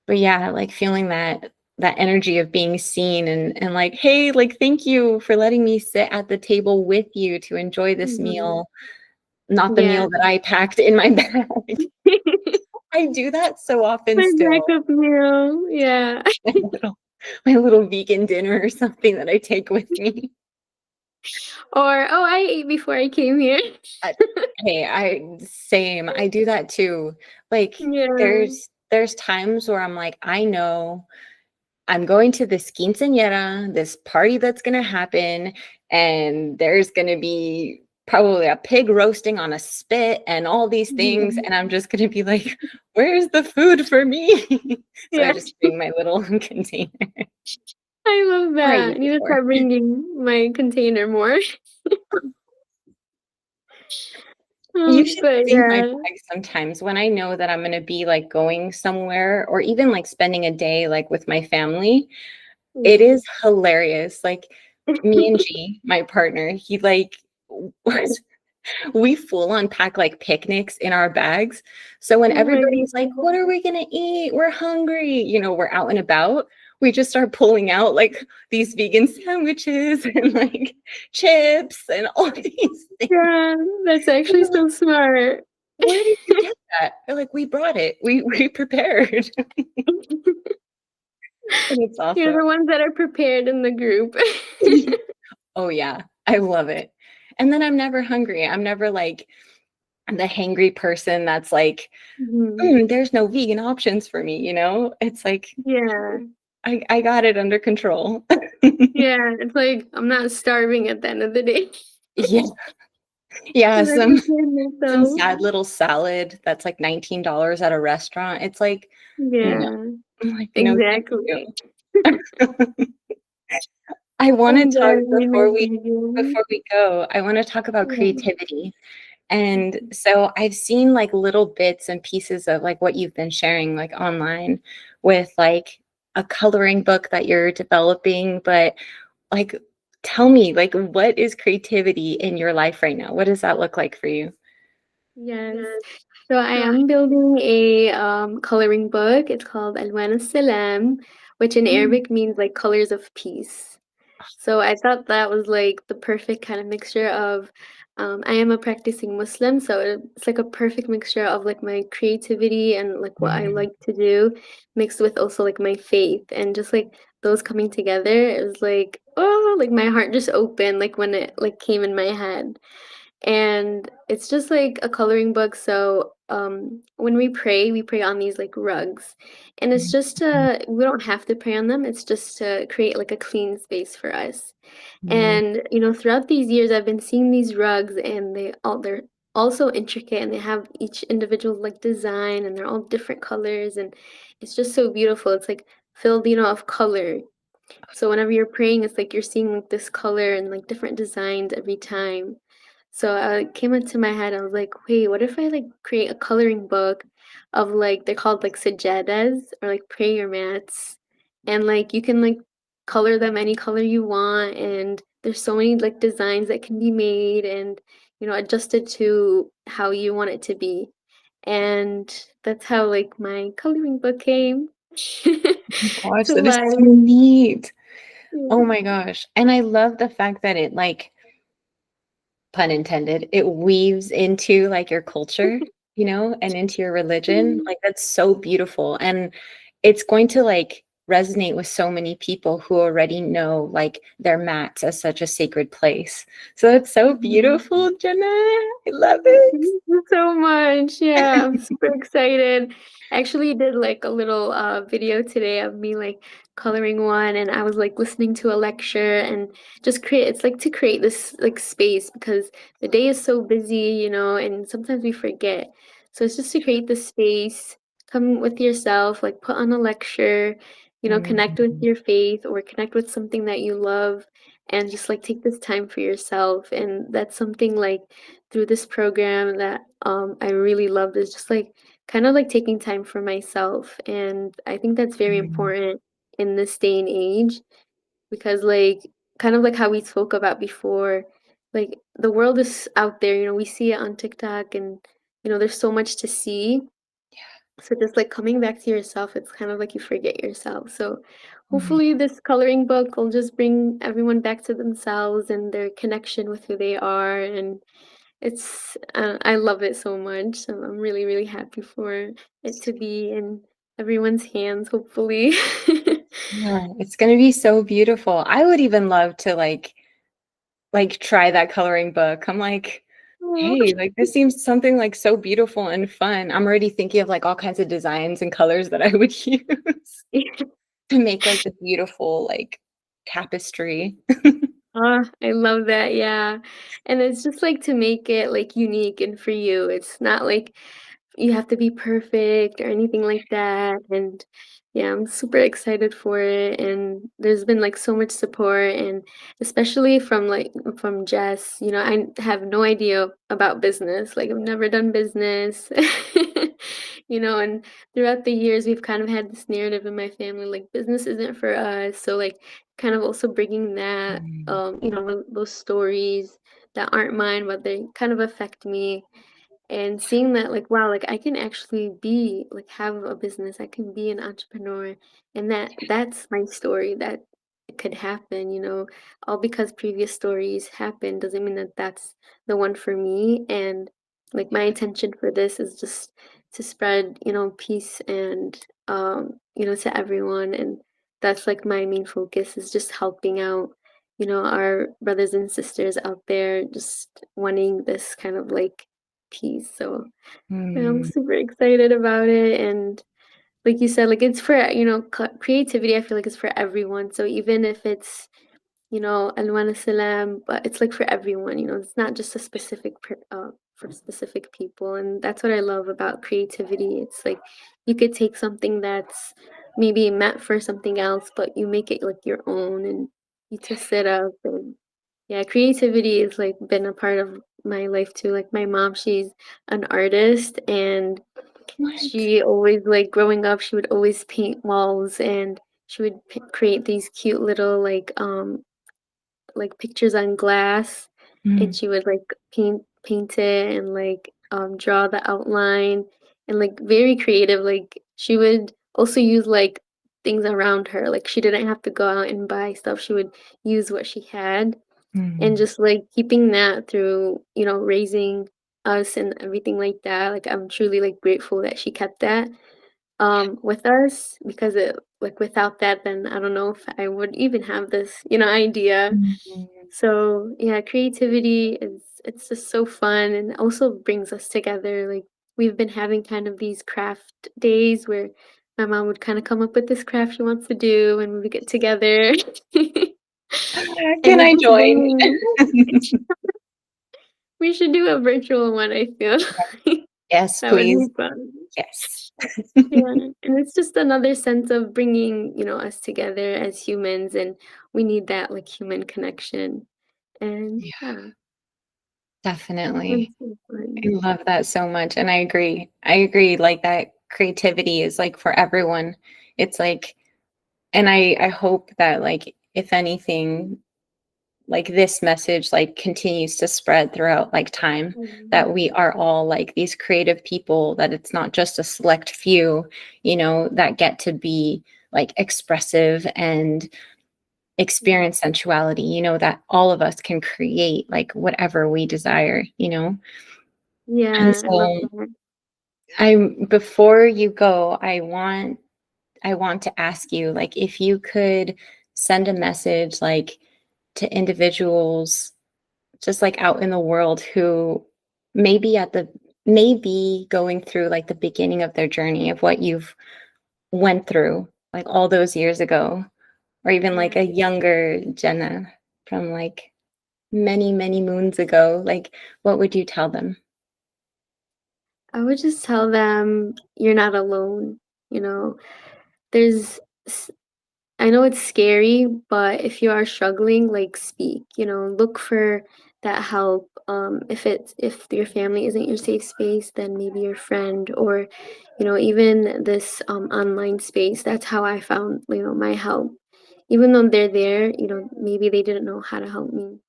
but yeah, like feeling that energy of being seen and like, hey, like thank you for letting me sit at the table with you to enjoy this Mhm. meal, not the Yeah. meal that I packed in my bag. I do that so often My still. backup meal, yeah. My little my little vegan dinner or something that I take with me. Or, "Oh, I ate before I came here." I Hey, same, I do that too. Like, Yeah. there's times where I'm like, I know I'm going to this quinceañera, this party that's gonna happen, and there's gonna be probably a pig roasting on a spit and all these things, Mhm. and I'm just gonna be like, "Where's the food for me?" So I Yeah. just bring my little container, I love or I that. I use need it to for. start bringing my container more. You should But see my yeah. bag sometimes when I know that I'm gonna be, like, going somewhere or even, like, spending a day, like, with my family. It Yeah. is hilarious, like, me and G, my partner, he, like, we full on pack, like, picnics in our bags, so when Oh my everybody's like, god. "What are we gonna eat? We're hungry," we're out and about, we just start pulling out, like, these vegan sandwiches and, like, chips and all these things. Yeah, that's actually so smart. "Where did you get that?" They're like, "We brought it. We prepared." And it's You're awesome. the ones that are prepared in the group. Oh, yeah. I love it. And then I'm never hungry. I'm never like the hangry person that's like, Mhm. there's no vegan options for me, you know? It's like, Yeah. I got it under control. Yeah, it's like, I'm not starving at the end of the day. Yeah. Yeah, And I prepared some myself. sad little salad that's like $19 at a restaurant. It's like, no. Yeah, I'm like, no, thank exactly. you. I wanna I'm talk glad we made vegan. before we go, I wanna talk about Yeah. creativity. And so I've seen like little bits and pieces of like what you've been sharing like online with like a coloring book that you're developing, but like tell me like what is creativity in your life right now? What does that look like for you? Yes. So I am building a coloring book. It's called Alwana Assalam, which in Mm. Arabic means like colors of peace. So I thought that was like the perfect kind of mixture of I am a practicing Muslim, so it's like a perfect mixture of like my creativity and like what I Mm. like to do, mixed with also like my faith and just like those coming together. It was like, oh, like my heart just opened like when it like came in my head. And it's just like a coloring book. So when we pray on these like rugs. And it's just to, we don't have to pray on them. It's just to create like a clean space for us. Mm. And you know, throughout these years, I've been seeing these rugs, and they're all so intricate, and they have each individual like design, and they're all different colors, and it's just so beautiful. It's like filled, you know, of color. So whenever you're praying, it's like you're seeing like this color and like different designs every time. So it came into my head. I was like, wait, what if I like create a coloring book of like they're called like sajadas or like prayer mats, and like you can like color them any color you want, and there's so many like designs that can be made and you know adjusted to how you want it to be, and that's how like my coloring book came Gosh, to that is so life. neat. Oh Yeah. my gosh. And I love the fact that it like pun intended, it weaves into like your culture, you know, and into your religion. Like that's so beautiful. And it's going to like resonate with so many people who already know like their mats as such a sacred place. So it's so Mhm. beautiful, Jenna. I love Thank it. you so much. Yeah, I'm super excited. I actually did like a little video today of me like coloring one, and I was like listening to a lecture and just create it's like to create this like space because the day is so busy, you know, and sometimes we forget. So it's just to create the space, come with yourself, like put on a lecture, you know, connect with Mhm. your faith or connect with something that you love and just like take this time for yourself. And that's something like through this program that I really loved is just like kind of like taking time for myself. And I think that's very Mhm. important in this day and age because, like, kind of like how we spoke about before, like the world is out there, you know, we see it on TikTok and, you know, there's so much to see. So just like coming back to yourself, it's kind of like you forget yourself. So Mhm. hopefully this coloring book will just bring everyone back to themselves and their connection with who they are and it's I love it so much, so I'm really, really happy for it to be in everyone's hands, hopefully. Yeah, it's gonna be so beautiful. I would even love to like try that coloring book. I'm like, Aw. hey, like this seems something like so beautiful and fun. I'm already thinking of like all kinds of designs and colors that I would use to make like this beautiful like tapestry. I love that, yeah, and it's just, like, to make it, like, unique and for you, it's not like you have to be perfect or anything like that, and yeah, I'm super excited for it, and there's been, like, so much support, and especially from, like from Jess, you know, I have no idea about business, like, I've never done business, you know, and throughout the years, we've kind of had this narrative in my family, like, business isn't for us, so, like, kind of also bringing that, Mm. you know, those stories that aren't mine, but they kind of affect me and seeing that like wow like I can actually be like have a business I can be an entrepreneur and that's my story that could happen you know all because previous stories happened doesn't mean that that's the one for me and like my intention for this is just to spread you know peace and you know to everyone and that's like my main focus is just helping out you know our brothers and sisters out there just wanting this kind of like peace. So I'm Mm. super excited about it. And like you said, like it's for, creativity, I feel like it's for everyone. So even if it's, Alwana Assalam, but it's like for everyone, it's not just a specific for specific people. And that's what I love about creativity. It's like you could take something that's maybe meant for something else, but you make it like your own and you twist it up. And yeah, creativity has like been a part of my life too. Like my mom, she's an artist, and What? she always, like, growing up, she would always paint walls, and she would create these cute little like pictures on glass, and Mm. she would like paint it and like draw the outline, and like very creative. Like she would also use like things around her. Like she didn't have to go out and buy stuff. She would use what she had, and Mm. just like keeping that through, raising us and everything like that. Like I'm truly like grateful that she kept that with us, because it, like, without that, then I don't know if I would even have this, idea. Mm. So yeah, creativity is, it's just so fun, and also brings us together. Like we've been having kind of these craft days where my mom would kind of come up with this craft she wants to do, and we would get together. Can And it I just join? really, we should do a virtual one, I feel. Yes, That would be please. fun. Yes. Yeah, and it's just another sense of bringing, us together as humans, and we need that like human connection. And Yeah, yeah, it's been definitely. so I fun. love that so much, and I agree. I agree, like, that creativity is, like, for everyone. It's like, and I hope that, like, if anything, like, this message, like, continues to spread throughout, like, time, that Mhm. we are all, like, these creative people, that it's not just a select few, that get to be, like, expressive and Yeah, experience sensuality, that all of us can create, like, whatever we desire. And yeah, I love so that. I before you go, I want to ask you, like, if you could send a message, like, to individuals just, like, out in the world who maybe at the maybe going through, like, the beginning of their journey of what you've went through, like, all those years ago, or even, like, Yeah, a younger Jenna from, like, many, many moons ago, like, what would you tell them? I would just tell them you're not alone. You know, there's I know it's scary, but if you are struggling, like speak, look for that help. If your family isn't your safe space, then maybe your friend, or, even this online space. That's how I found, my help. Even though they're there, maybe they didn't know how to help me.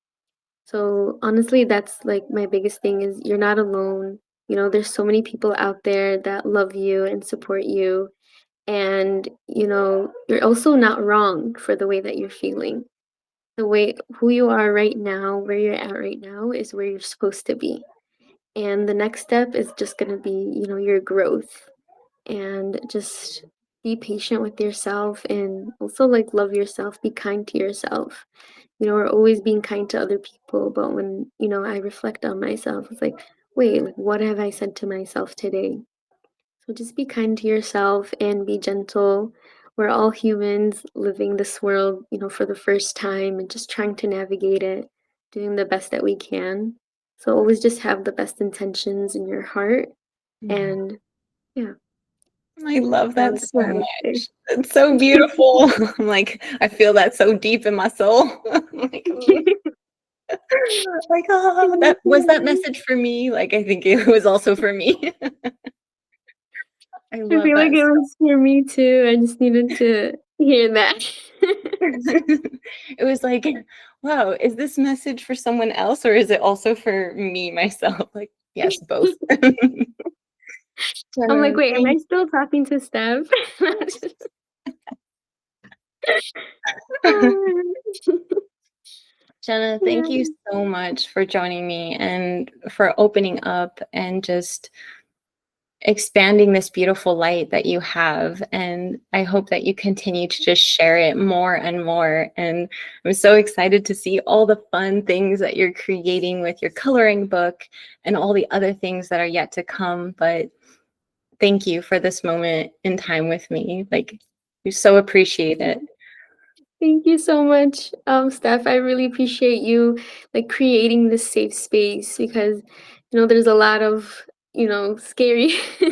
So honestly, that's like my biggest thing is you're not alone. There's so many people out there that love you and support you, and you're also not wrong for the way that you're feeling. The way who you are right now, where you're at right now, is where you're supposed to be, and the next step is just going to be, your growth. And just be patient with yourself, and also like love yourself, be kind to yourself. We're always being kind to other people, but when, I reflect on myself, it's like, wait, like what have I said to myself today? So just be kind to yourself and be gentle. We're all humans living this world, for the first time, and just trying to navigate it, doing the best that we can. So always just have the best intentions in your heart. Mm. And yeah, I love that that was so what I would say. much. It's so beautiful. I'm like, I feel that so deep in my soul. I'm like, like, oh, Thank that was that you. message for me. Like, I think it was also for me. I I love feel like that it so. was for me too. I just needed to hear that. It was like, wow, is this message for someone else or is it also for me myself? Like, yes, both. I'm like, wait, am I Thank still talking to Steph? Jenna, thank Yeah. you so much for joining me and for opening up and just expanding this beautiful light that you have. And I hope that you continue to just share it more and more. And I'm so excited to see all the fun things that you're creating with your coloring book and all the other things that are yet to come. But thank you for this moment in time with me. Like, we so appreciate it. Thank you so much, Steph. I really appreciate you like creating this safe space because there's a lot of scary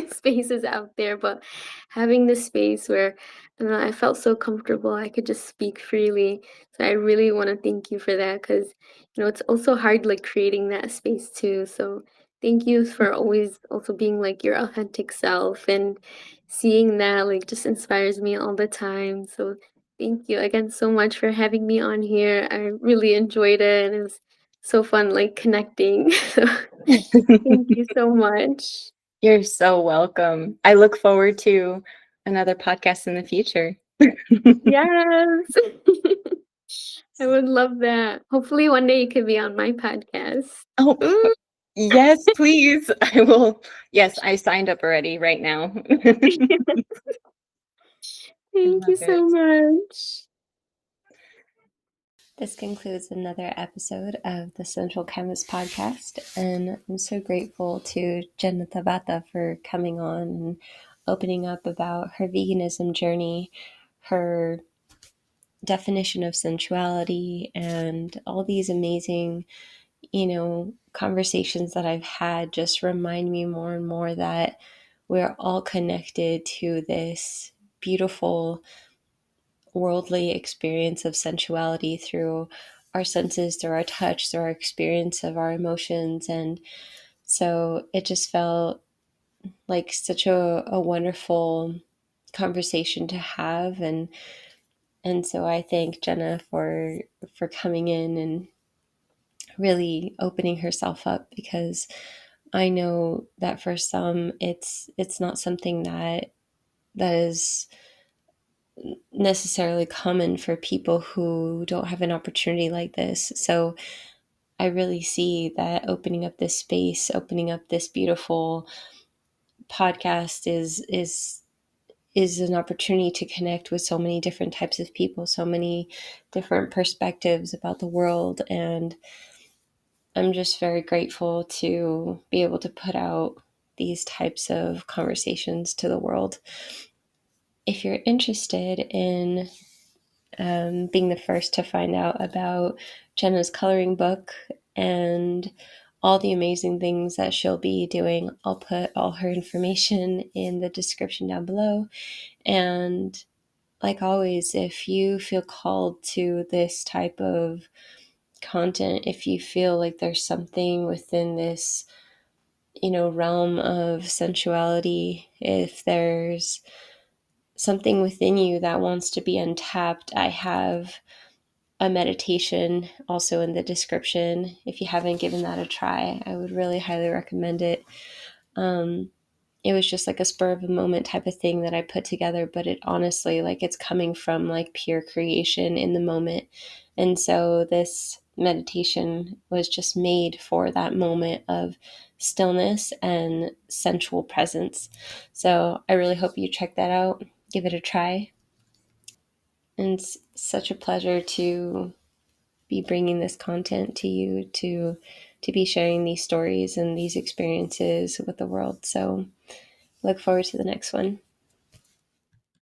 spaces out there, but having this space where I felt so comfortable, I could just speak freely. So I really want to thank you for that because it's also hard like creating that space too. So thank you for always also being like your authentic self and seeing that like just inspires me all the time. So thank you again so much for having me on here. I really enjoyed it and it was so fun like connecting. So thank you so much. You're so welcome. I look forward to another podcast in the future. Yes. I would love that. Hopefully one day you could be on my podcast. Oh, Ooh. yes, please. I will. Yes, I signed up already right now. I Thank you love it. so much. This concludes another episode of the Central Canvas podcast, and I'm so grateful to Jennah Thabata for coming on and opening up about her veganism journey, her definition of sensuality, and all these amazing, conversations that I've had just remind me more and more that we're all connected to this beautiful worldly experience of sensuality through our senses, through our touch, through our experience of our emotions. And so it just felt like such a wonderful conversation to have. And so I thank Jennah for coming in and really opening herself up, because I know that for some it's not something that is necessarily common for people who don't have an opportunity like this. So I really see that opening up this space, opening up this beautiful podcast is an opportunity to connect with so many different types of people, so many different perspectives about the world. And I'm just very grateful to be able to put out these types of conversations to the world. If you're interested in being the first to find out about Jennah's coloring book and all the amazing things that she'll be doing, I'll put all her information in the description down below. And like always, if you feel called to this type of content, if you feel like there's something within this realm of sensuality, if there's something within you that wants to be untapped, I have a meditation also in the description. If you haven't given that a try, I would really highly recommend it. It was just like a spur of a moment type of thing that I put together, but it honestly, like, it's coming from like pure creation in the moment. And so this meditation was just made for that moment of stillness and sensual presence. So I really hope you check that out, give it a try. And it's such a pleasure to be bringing this content to you, to be sharing these stories and these experiences with the world. So look forward to the next one.